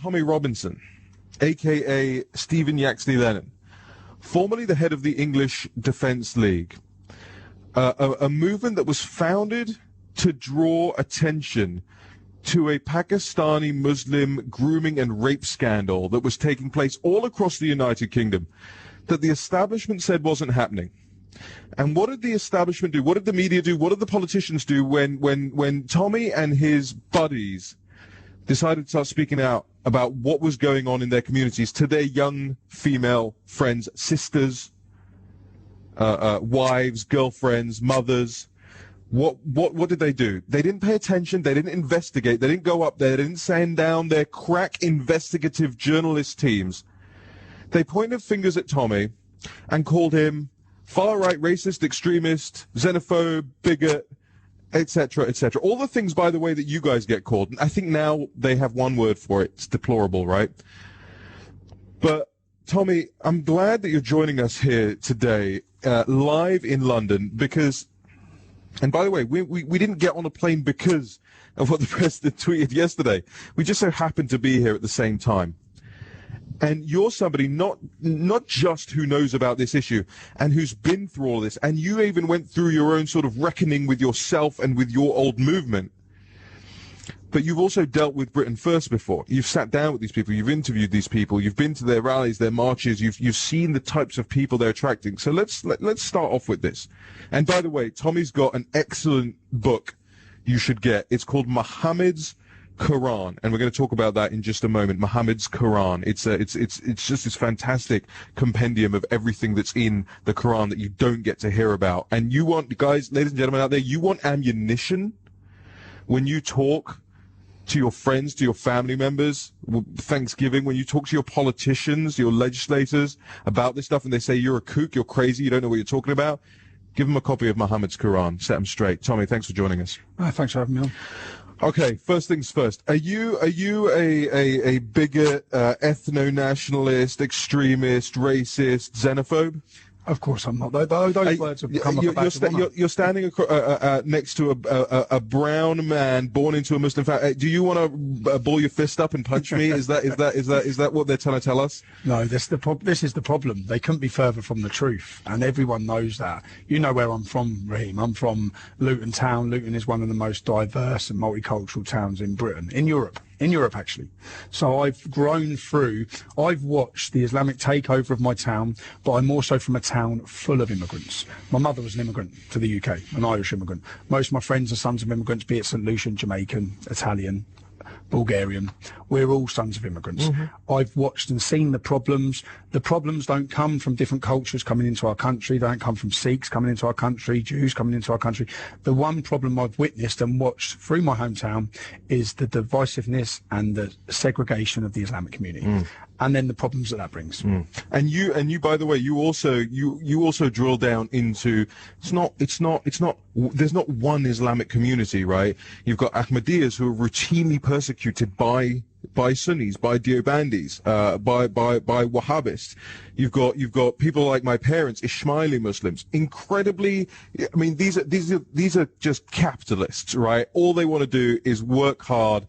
Tommy Robinson, a.k.a. Stephen Yaxley Lennon, formerly the head of the English Defence League, a movement that was founded to draw attention to a Pakistani Muslim grooming and rape scandal that was taking place all across the United Kingdom, that the establishment said wasn't happening. And what did the establishment do? What did the media do? What did the politicians do when Tommy and his buddies decided to start speaking out about what was going on in their communities to their young female friends, sisters, wives, girlfriends, mothers? What did they do? They didn't pay attention. They didn't investigate. They didn't go up there. They didn't send down their crack investigative journalist teams. They pointed fingers at Tommy and called him far-right, racist, extremist, xenophobe, bigot, etc., etc. All the things, by the way, that you guys get called. I think now they have one word for it. It's deplorable, right? But, Tommy, I'm glad that you're joining us here today, live in London, because... And by the way, we didn't get on a plane because of what the president tweeted yesterday. We just so happened to be here at the same time. And you're somebody not just who knows about this issue and who's been through all this, and you even went through your own sort of reckoning with yourself and with your old movement. But you've also dealt with Britain First before. You've sat down with these people, you've interviewed these people, you've been to their rallies, their marches, you've seen the types of people they're attracting. So let's start off with this. And by the way, Tommy's got an excellent book you should get. It's called Muhammad's Quran, and we're going to talk about that in just a moment. Muhammad's Quran. It's just this fantastic compendium of everything that's in the Quran that you don't get to hear about. And you want, guys, ladies and gentlemen out there, you want ammunition when you talk to your friends, to your family members, Thanksgiving, when you talk to your politicians, your legislators about this stuff, and they say you're a kook, you're crazy, you don't know what you're talking about, give them a copy of Muhammad's Quran. Set them straight. Tommy, thanks for joining us. Thanks for having me on. Okay, first things first. Are you a bigot, ethno-nationalist, extremist, racist, xenophobe? Of course I'm not. Those words have come up about you're standing next to a brown man born into a Muslim family. Do you want to ball your fist up and punch me? Is that what they're trying to tell us? No, this is the problem. They couldn't be further from the truth, and everyone knows that. You know where I'm from, Raheem. I'm from Luton Town. Luton is one of the most diverse and multicultural towns in Britain, in Europe. In Europe, actually. So I've grown through, I've watched the Islamic takeover of my town, but I'm also from a town full of immigrants. My mother was an immigrant to the UK, an Irish immigrant. Most of my friends are sons of immigrants, be it St. Lucian, Jamaican, Italian, Bulgarian. We're all sons of immigrants. Mm-hmm. I've watched and seen the problems. The problems don't come from different cultures coming into our country. They don't come from Sikhs coming into our country, Jews coming into our country. The one problem I've witnessed and watched through my hometown is the divisiveness and the segregation of the Islamic community. And then the problems that brings. And you, by the way, you also drill down into, it's not, there's not one Islamic community, right? You've got Ahmadiyyas who are routinely persecuted by Sunnis, by Deobandis, by Wahhabists. You've got people like my parents, Ismaili Muslims, incredibly, I mean, these are just capitalists, right? All they want to do is work hard,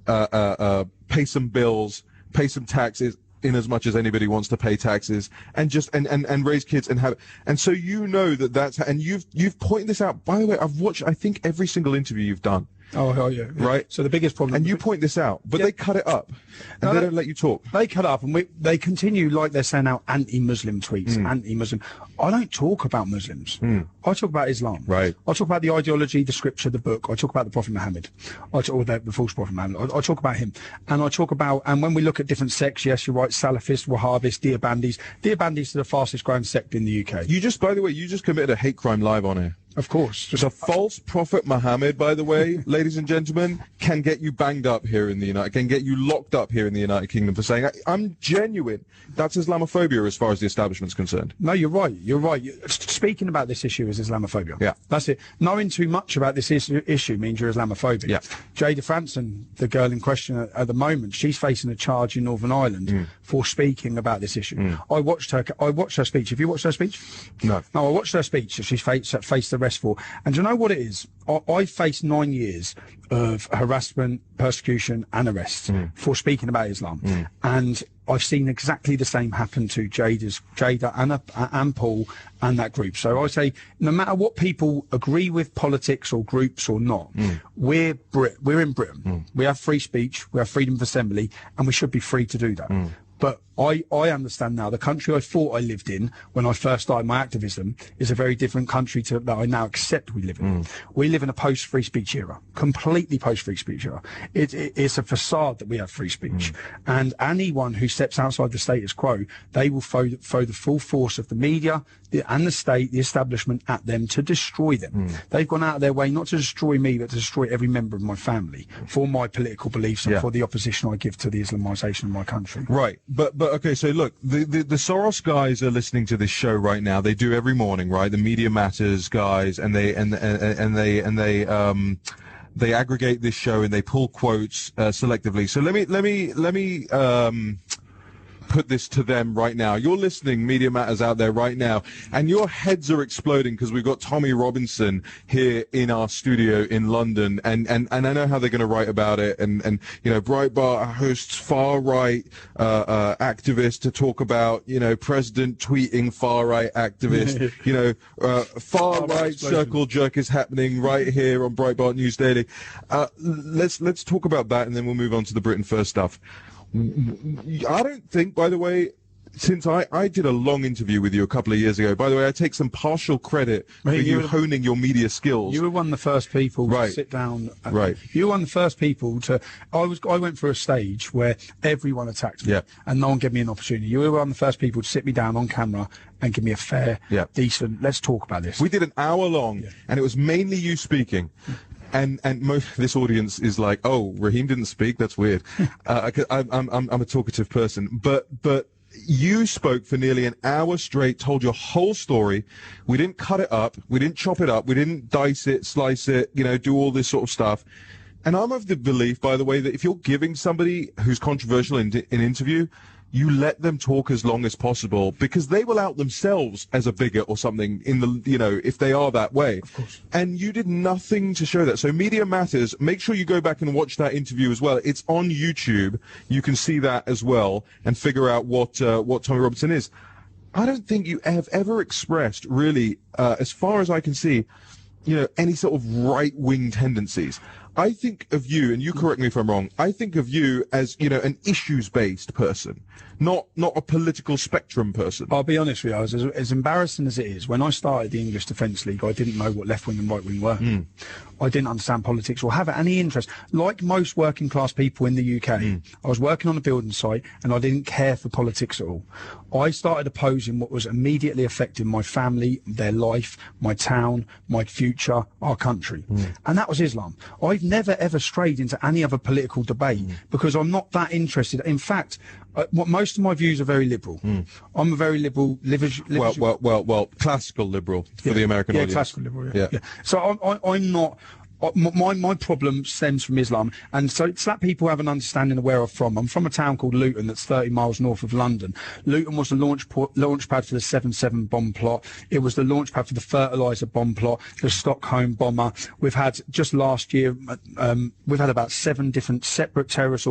pay some bills, pay some taxes, in as much as anybody wants to pay taxes, and just and raise kids and have, and so you know that's, and you've pointed this out. By the way, I've watched, I think, every single interview you've done. Oh yeah. Right. So the biggest problem, and you point this out, but they cut it up, and they don't let you talk. They cut it up, and they continue, like they're saying out, anti-Muslim tweets, anti-Muslim. I don't talk about Muslims. I talk about Islam. Right. I talk about the ideology, the scripture, the book. I talk about the Prophet Muhammad. I talk about the false Prophet Muhammad. I talk about him, and I talk about, and when we look at different sects, yes, you're right, Salafists, Wahhabists, Deobandis. Deobandis are the fastest growing sect in the UK. You just, by the way, you just committed a hate crime live on air. Of course. The false Prophet Muhammad, by the way, ladies and gentlemen, can get you banged up here in the can get you locked up here in the United Kingdom for saying, I'm genuine. That's Islamophobia as far as the establishment's concerned. No, you're right. You're right. Speaking about this issue is Islamophobia. Yeah. That's it. Knowing too much about this issue means you're Islamophobic. Yeah. Jada Franson, the girl in question at the moment, she's facing a charge in Northern Ireland for speaking about this issue. I watched her speech. Have you watched her speech? No. No, I watched her speech. She's faced the arrest for. And do you know what it is? I faced 9 years of harassment, persecution and arrest for speaking about Islam. And I've seen exactly the same happen to Jada and Paul and that group. So I say, no matter what people agree with politics or groups or not, we're in Britain. We have free speech, we have freedom of assembly, and we should be free to do that. But I understand now the country I thought I lived in when I first started my activism is a very different country to that I now accept we live in. We live in a post-free speech era, completely post-free speech era. It's a facade that we have free speech. And anyone who steps outside the status quo, they will throw the full force of the media and the state, the establishment at them to destroy them. They've gone out of their way not to destroy me, but to destroy every member of my family for my political beliefs and for the opposition I give to the Islamisation of my country. Right, but okay, so look, the Soros guys are listening to this show right now. They do every morning, right? The Media Matters guys, and they aggregate this show and they pull quotes selectively. So let me put this to them right now. You're listening, Media Matters out there right now, and your heads are exploding because we've got Tommy Robinson here in our studio in London, and I know how they're going to write about it, and you know, Breitbart hosts far-right activists to talk about, you know, President tweeting far-right activists, you know, far-right circle jerk is happening right here on Breitbart News Daily. Let's talk about that, and then we'll move on to the Britain First stuff. I don't think, by the way, since I did a long interview with you a couple of years ago, by the way, I take some partial credit for you honing your media skills. You were one of the first people to sit down. You were one of the first people to. I went through a stage where everyone attacked me, and no one gave me an opportunity. You were one of the first people to sit me down on camera and give me a fair, decent. Let's talk about this. We did an hour long, and it was mainly you speaking. And most of this audience is like, oh, Raheem didn't speak. That's weird. I'm a talkative person, but you spoke for nearly an hour straight, told your whole story. We didn't cut it up. We didn't chop it up. We didn't dice it, slice it, you know, do all this sort of stuff. And I'm of the belief, by the way, that if you're giving somebody who's controversial in an interview, you let them talk as long as possible, because they will out themselves as a bigot or something in the, you know, if they are that way. Of course. And you did nothing to show that. So Media Matters, make sure you go back and watch that interview as well. It's on YouTube. You can see that as well and figure out what Tommy Robinson is. I don't think you have ever expressed really, as far as I can see, you know, any sort of right-wing tendencies. I think of you, and you correct me if I'm wrong, I think of you as, you know, an issues-based person, not a political spectrum person. I'll be honest with you, as embarrassing as it is, when I started the English Defence League, I didn't know what left-wing and right-wing were. I didn't understand politics or have any interest. Like most working-class people in the UK, I was working on a building site, and I didn't care for politics at all. I started opposing what was immediately affecting my family, their life, my town, my future, our country. And that was Islam. I've never ever strayed into any other political debate because I'm not that interested. In fact, most of my views are very liberal. I'm a very liberal. Well, classical liberal for the American audience. Classical liberal. Yeah. So I'm not. My problem stems from Islam, and so it's that people have an understanding of where I'm from. I'm from a town called Luton that's 30 miles north of London. Luton was the launch pad for the 7/7 bomb plot. It was the launch pad for the fertiliser bomb plot, the Stockholm bomber. We've had, just last year, we've had about 7 different separate terrorist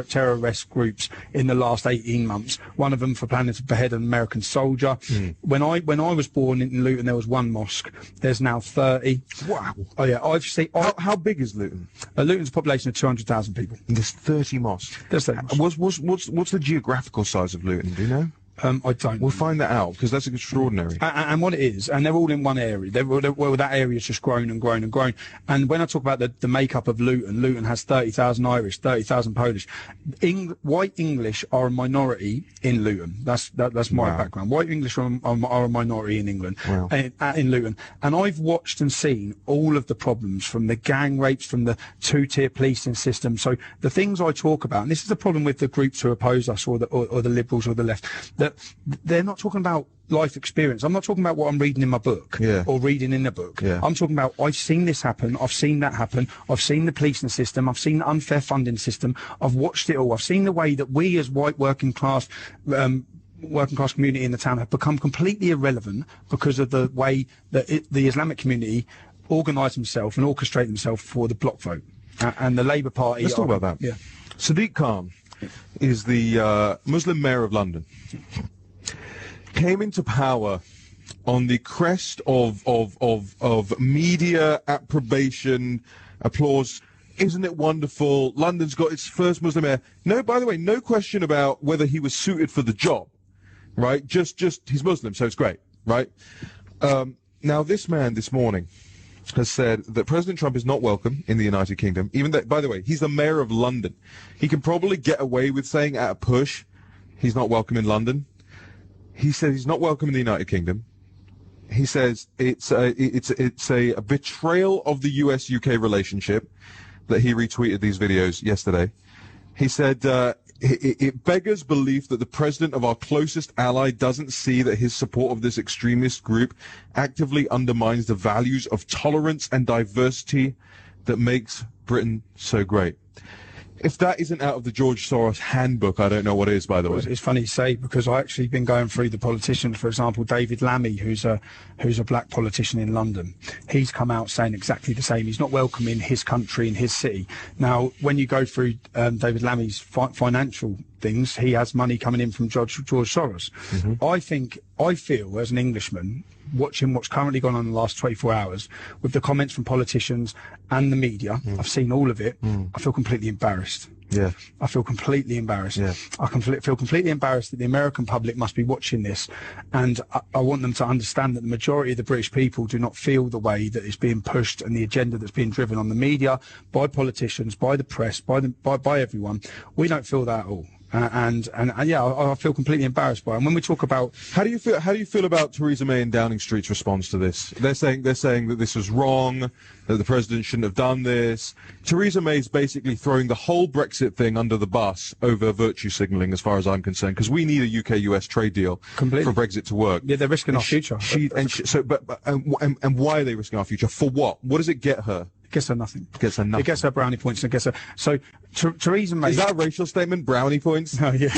terrorist groups in the last 18 months. One of them for planning to behead an American soldier. When I was born in Luton, there was 1 mosque. There's now 30. Wow. Oh yeah. How big is Luton? Luton's a population of 200,000 people. And there's 30 mosques. There's 30 mosques. What's the geographical size of Luton? Do you know? I don't. We'll find that out, because that's extraordinary. And what it is, and they're all in one area. That area's just grown and grown and grown. And when I talk about the makeup of Luton has 30,000 Irish, 30,000 Polish. White English are a minority in Luton. That's my background. White English are a minority in England, in Luton. And I've watched and seen all of the problems, from the gang rapes, from the 2-tier policing system. So the things I talk about, and this is the problem with the groups who oppose us, or the liberals or the left, that they're not talking about life experience. I'm not talking about what I'm reading in my book or reading in a book. I'm talking about, I've seen this happen, I've seen that happen, I've seen the policing system, I've seen the unfair funding system, I've watched it all, I've seen the way that we as white working class working class community in the town have become completely irrelevant because of the way that the Islamic community organise themselves and orchestrate themselves for the bloc vote. And the Labour Party... Let's talk about that. Yeah. Sadiq Khan is the Muslim mayor of London. Came into power on the crest of media approbation, applause. Isn't it wonderful? London's got its first Muslim mayor. No, by the way, no question about whether he was suited for the job, right? Just he's Muslim, so it's great, right? Now, this man this morning has said that President Trump is not welcome in the United Kingdom, even though, by the way, he's the mayor of London. He can probably get away with saying at a push he's not welcome in London. He says he's not welcome in the United Kingdom. He says it's a betrayal of the US-UK relationship that he retweeted these videos yesterday. He said it beggars belief that the president of our closest ally doesn't see that his support of this extremist group actively undermines the values of tolerance and diversity that makes Britain so great. If that isn't out of the George Soros handbook, I don't know what is, by the way. It's funny you say, because I actually been going through the politicians. For example, David Lammy, who's a black politician in London. He's come out saying exactly the same. He's not welcome in his country, in his city. Now, when you go through David Lammy's financial things, he has money coming in from George Soros. Mm-hmm. I feel, as an Englishman, watching what's currently gone on in the last 24 hours, with the comments from politicians and the media, I've seen all of it, I feel completely embarrassed. Yeah. I feel completely embarrassed. Yeah. I feel completely embarrassed that the American public must be watching this, and I want them to understand that the majority of the British people do not feel the way that it's being pushed and the agenda that's being driven on the media, by politicians, by the press, by everyone. We don't feel that at all. And yeah, I feel completely embarrassed by it. And when we talk about how do you feel about Theresa May and Downing Street's response to this? They're saying that this was wrong, that the president shouldn't have done this. Theresa May's basically throwing the whole Brexit thing under the bus over virtue signalling, as far as I'm concerned, because we need a UK-US trade deal completely for Brexit to work. Yeah, they're risking our future. And why are they risking our future? For what? What does it get her? Gets her nothing. Gets her nothing. It gets her brownie points and gets her. So Theresa May. Is that a racial statement? Brownie points? Oh, yeah.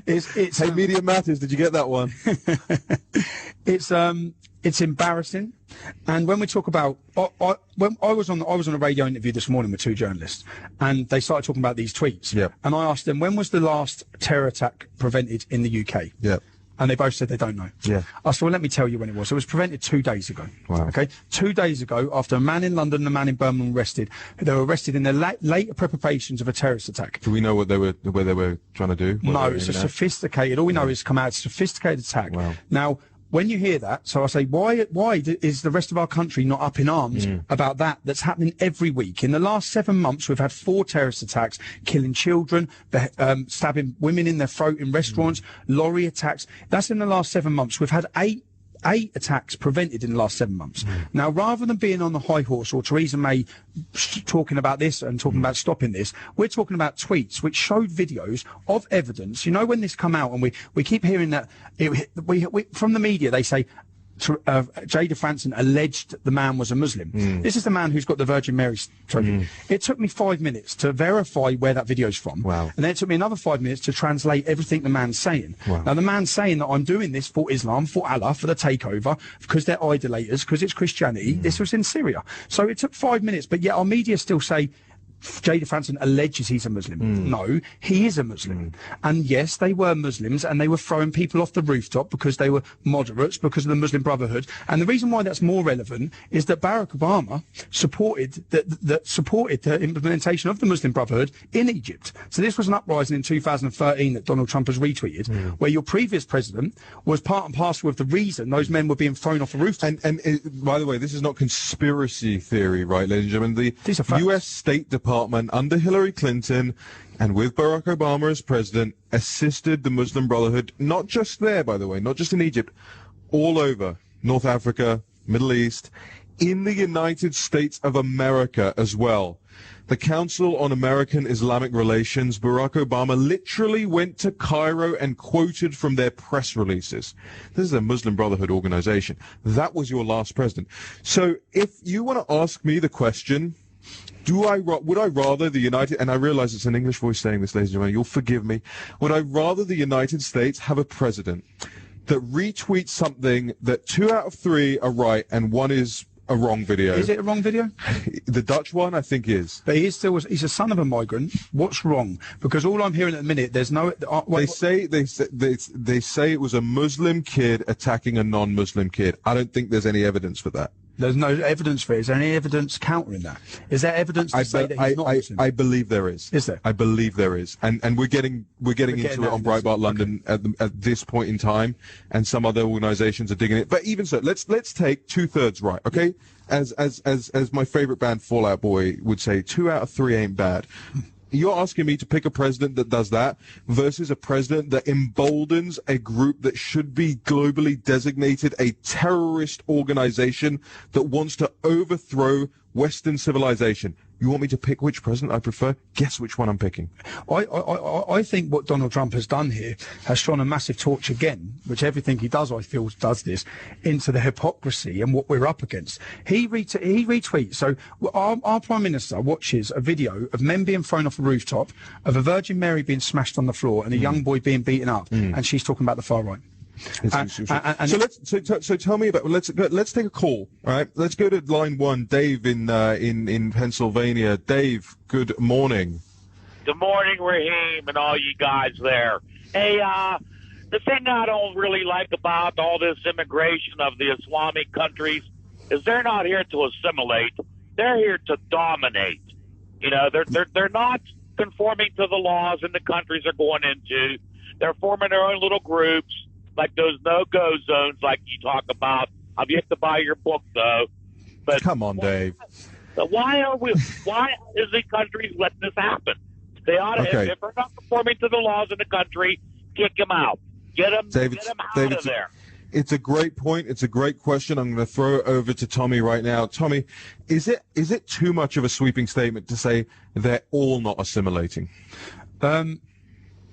It's hey, Media Matters. Did you get that one? It's embarrassing. And when we talk about, when I was on a radio interview this morning with two journalists, and they started talking about these tweets. Yeah. And I asked them, when was the last terror attack prevented in the UK? Yeah. And they both said they don't know. Yeah. I said, well, let me tell you when it was. It was prevented 2 days ago. Wow. Okay? 2 days ago, after a man in London and a man in Birmingham were arrested. They were arrested in the later preparations of a terrorist attack. Do we know where they were trying to do? No, it's a sophisticated, all we know is come out, it's a sophisticated attack. Wow. Now, when you hear that, so I say, why is the rest of our country not up in arms about that? That's happening every week. In the last 7 months, we've had 4 terrorist attacks, killing children, stabbing women in their throat in restaurants, lorry attacks. That's in the last 7 months. We've had eight attacks prevented in the last 7 months. Now, rather than being on the high horse or Theresa May talking about this and talking about stopping this, we're talking about tweets which showed videos of evidence. You know, when this come out and we keep hearing that, from the media, they say, Jada Franson alleged the man was a Muslim. This is the man who's got the Virgin Mary's trophy. It took me 5 minutes to verify where that video's from. Wow. And then it took me another 5 minutes to translate everything the man's saying. Wow. Now, the man's saying that I'm doing this for Islam, for Allah, for the takeover, because they're idolaters, because it's Christianity. This was in Syria. So it took 5 minutes, but yet our media still say Jada Franson alleges he's a Muslim. No, he is a Muslim. And yes, they were Muslims, and they were throwing people off the rooftop because they were moderates, because of the Muslim Brotherhood. And the reason why that's more relevant is that Barack Obama supported the implementation of the Muslim Brotherhood in Egypt. So this was an uprising in 2013 that Donald Trump has retweeted, where your previous president was part and parcel of the reason those men were being thrown off the rooftop. And by the way, this is not conspiracy theory, right, ladies and gentlemen? These are The facts. U.S. State Department under Hillary Clinton and with Barack Obama as president assisted the Muslim Brotherhood, not just there, by the way, not just in Egypt, all over North Africa, Middle East, in the United States of America as well. The Council on American Islamic Relations, Barack Obama literally went to Cairo and quoted from their press releases. This is a Muslim Brotherhood organization. That was your last president. So if you want to ask me the question, Would I rather the United, and I realize it's an English voice saying this, ladies and gentlemen, you'll forgive me, would I rather the United States have a president that retweets something that 2 out of 3 are right and 1 is a wrong video? Is it a wrong video? The Dutch one, I think, is. But he's a son of a migrant. What's wrong? Because all I'm hearing at the minute, there's no. They say it was a Muslim kid attacking a non-Muslim kid. I don't think there's any evidence for that. There's no evidence for it. Is there any evidence countering that? Is there evidence to say that he's not Muslim? I believe there is. Is there? I believe there is, and we're getting into it on Breitbart London at this point in time, and some other organisations are digging it. But even so, let's take 2/3 right, okay? As my favourite band Fall Out Boy would say, 2 out of 3 ain't bad. You're asking me to pick a president that does that versus a president that emboldens a group that should be globally designated a terrorist organization that wants to overthrow Western civilization. You want me to pick which president I prefer? Guess which one I'm picking. I think what Donald Trump has done here has shone a massive torch again, which everything he does, I feel, does this, into the hypocrisy and what we're up against. He retweets. So our Prime Minister watches a video of men being thrown off a rooftop, of a Virgin Mary being smashed on the floor, and a young boy being beaten up, and she's talking about the far right. So tell me about. Let's take a call. All right, let's go to line 1. Dave in Pennsylvania. Dave, good morning. Good morning, Raheem, and all you guys there. Hey, the thing I don't really like about all this immigration of the Islamic countries is they're not here to assimilate; they're here to dominate. You know, they're not conforming to the laws in the countries they're going into. They're forming their own little groups, like those no-go zones, like you talk about. I've yet to buy your book, though. But come on, Dave. Why is the country letting this happen? They ought to, if they're not conforming to the laws in the country, kick them out. Get them out of there. It's a great point. It's a great question. I'm going to throw it over to Tommy right now. Tommy, is it too much of a sweeping statement to say they're all not assimilating?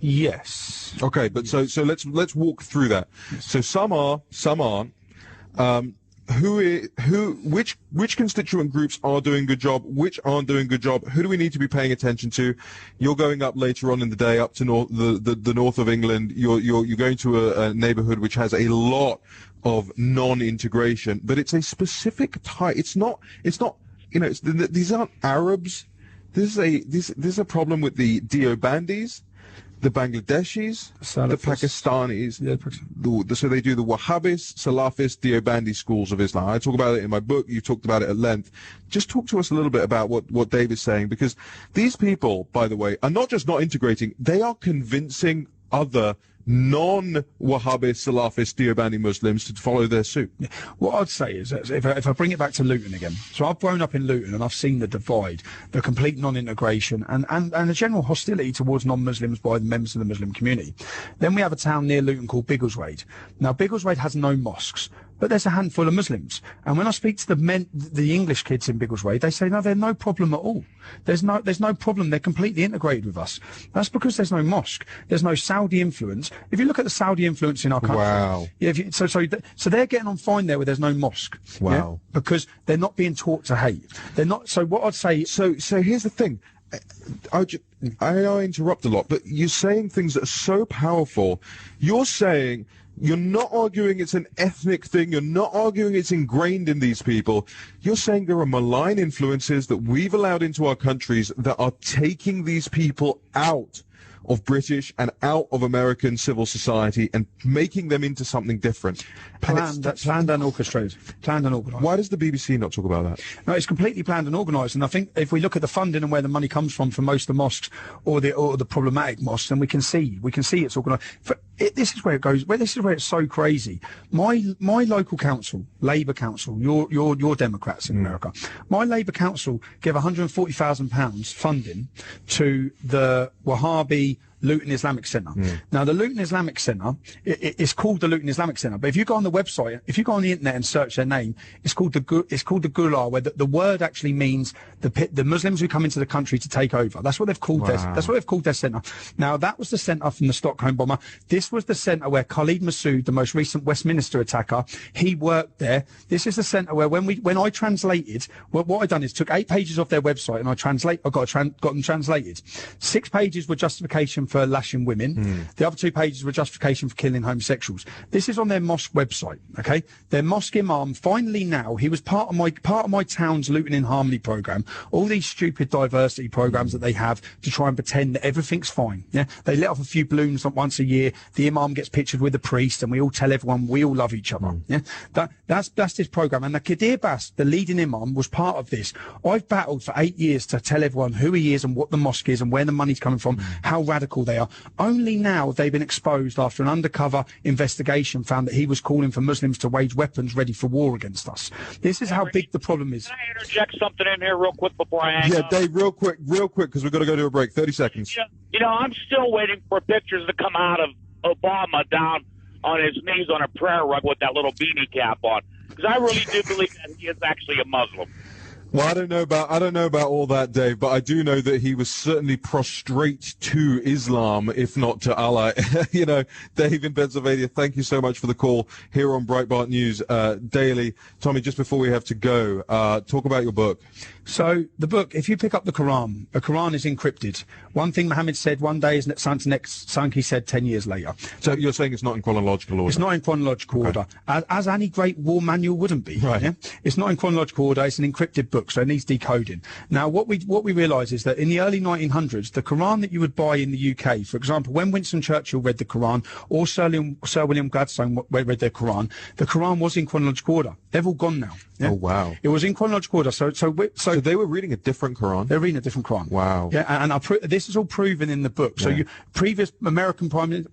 Yes. Okay, but so let's walk through that. So some are, some aren't. Which constituent groups are doing a good job? Which aren't doing a good job? Who do we need to be paying attention to? You're going up later on in the day up to the north of England. You're going to a neighbourhood which has a lot of non-integration, but it's a specific type. It's not. You know, these aren't Arabs. This is a problem with the Deobandis, the Bangladeshis, the Pakistanis. Yeah, so they do the Wahhabis, Salafist, Deobandi schools of Islam. I talk about it in my book. You talked about it at length. Just talk to us a little bit about what Dave is saying, because these people, by the way, are not just not integrating, they are convincing other non-Wahhabi, Salafist, Deobandi Muslims to follow their suit. Yeah. What I'd say is that if I bring it back to Luton again, so I've grown up in Luton and I've seen the divide, the complete non-integration and the general hostility towards non-Muslims by the members of the Muslim community. Then we have a town near Luton called Biggleswade. Now, Biggleswade has no mosques, but there's a handful of Muslims. And when I speak to the English kids in Biggleswade, they say, no, there's no problem at all. There's no problem. They're completely integrated with us. That's because there's no mosque. There's no Saudi influence. If you look at the Saudi influence in our country. Wow. Yeah, so they're getting on fine there where there's no mosque. Wow. Yeah, because they're not being taught to hate. They're not. So what I'd say. So here's the thing. I interrupt a lot, but you're saying things that are so powerful. You're saying, you're not arguing it's an ethnic thing. You're not arguing it's ingrained in these people. You're saying there are malign influences that we've allowed into our countries that are taking these people out of British and out of American civil society and making them into something different. Planned and orchestrated. Planned and organised. Why does the BBC not talk about that? No, it's completely planned and organised. And I think if we look at the funding and where the money comes from for most of the mosques or the problematic mosques, then we can see it's organised. This is where it goes. This is where it's so crazy. My local council, Labour Council, your Democrats in America, my Labour Council give £140,000 funding to the Wahhabi Luton Islamic Centre. Now, the Luton Islamic Centre, it's called the Luton Islamic Centre, but if you go on the website, if you go on the internet and search their name, it's called the Gular, where the word actually means the Muslims who come into the country to take over. That's what they've called their centre. Now, that was the centre from the Stockholm bomber. This was the centre where Khalid Massoud, the most recent Westminster attacker, he worked there. This is the centre where when I translated, what I done is took 8 pages off their website and I got them translated. 6 pages were justification for lashing women. The other 2 pages were justification for killing homosexuals. This is on their mosque website. Okay, their mosque imam. Finally, now he was part of my town's Luton in Harmony program. All these stupid diversity programs that they have to try and pretend that everything's fine. Yeah, they let off a few balloons once a year. The imam gets pictured with the priest, and we all tell everyone we all love each other. Yeah, that's this program. And the Kadir Bas, the leading imam, was part of this. I've battled for 8 years to tell everyone who he is and what the mosque is and where the money's coming from, how radical they are. Only now they've been exposed after an undercover investigation found that he was calling for Muslims to wage weapons ready for war against us. This is how big the problem is. Can I interject something in here real quick before I hang up? Dave, real quick, because we've got to go to a break. 30 seconds. You know, I'm still waiting for pictures to come out of Obama down on his knees on a prayer rug with that little beanie cap on, because I really do believe that he is actually a Muslim. Well, I don't know about all that, Dave, but I do know that he was certainly prostrate to Islam, if not to Allah. You know, Dave in Pennsylvania, thank you so much for the call here on Breitbart News Daily. Tommy, just before we have to go, talk about your book. So the book, if you pick up the Quran is encrypted. One thing Muhammad said one day is something he said 10 years later. So you're saying it's not in chronological order? It's not in chronological order, as any great war manual wouldn't be. Right. Yeah? It's not in chronological order. It's an encrypted book, so it needs decoding. Now, what we realise is that in the early 1900s, the Quran that you would buy in the UK, for example, when Winston Churchill read the Quran or Sir William Gladstone read the Quran was in chronological order. They've all gone now. Yeah? Oh, wow. It was in chronological order. So they were reading a different Quran? They're reading a different Quran. Wow. Yeah, and this is all proven in the book. So previous American prime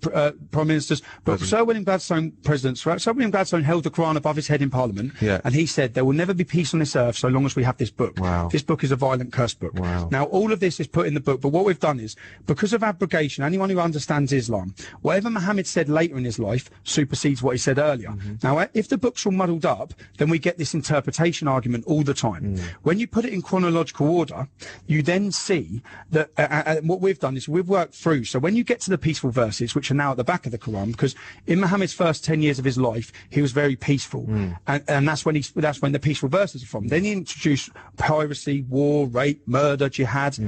ministers, but Sir William Gladstone, presidents, right? Sir William Gladstone held the Quran above his head in Parliament, and he said there will never be peace on this earth so long as we have this book. Wow. This book is a violent curse book. Wow. Now, all of this is put in the book, but what we've done is, because of abrogation, anyone who understands Islam, whatever Muhammad said later in his life supersedes what he said earlier. Now, if the book's all muddled up, then we get this interpretation argument all the time. When you put it in chronological order, you then see that what we've done is we've worked through. So when you get to the peaceful verses, which are now at the back of the Quran, because in Muhammad's first 10 years of his life, he was very peaceful, and that's when the peaceful verses are from. Then he introduced piracy, war, rape, murder, jihad,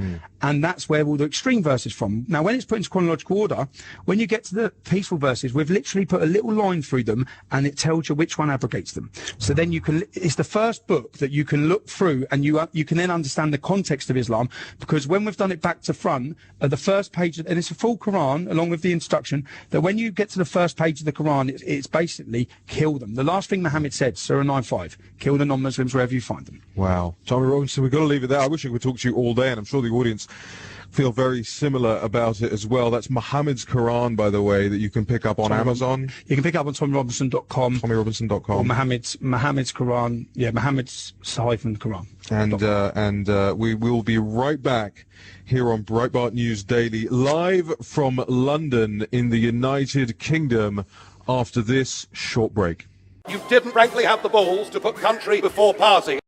and that's where all the extreme verses from. Now, when it's put into chronological order, when you get to the peaceful verses, we've literally put a little line through them, and it tells you which one abrogates them. So then it's the first book that you can look through, and you can then understand the context of Islam, because when we've done it back to front, the first page, and it's a full Quran along with the instruction, that when you get to the first page of the Quran, it's basically kill them. The last thing Muhammad said, Surah 9:5, kill the non-Muslims wherever you find them. Wow. Tommy Robinson, we've got to leave it there. I wish I could talk to you all day, and I'm sure the audience feel very similar about it as well. That's Muhammad's Quran, by the way, that you can pick up on Amazon. You can pick up on TommyRobinson.com. TommyRobinson.com. Or Muhammad's Quran. Yeah, Muhammad's-Quran. And we will be right back here on Breitbart News Daily, live from London in the United Kingdom after this short break. You didn't frankly have the balls to put country before party.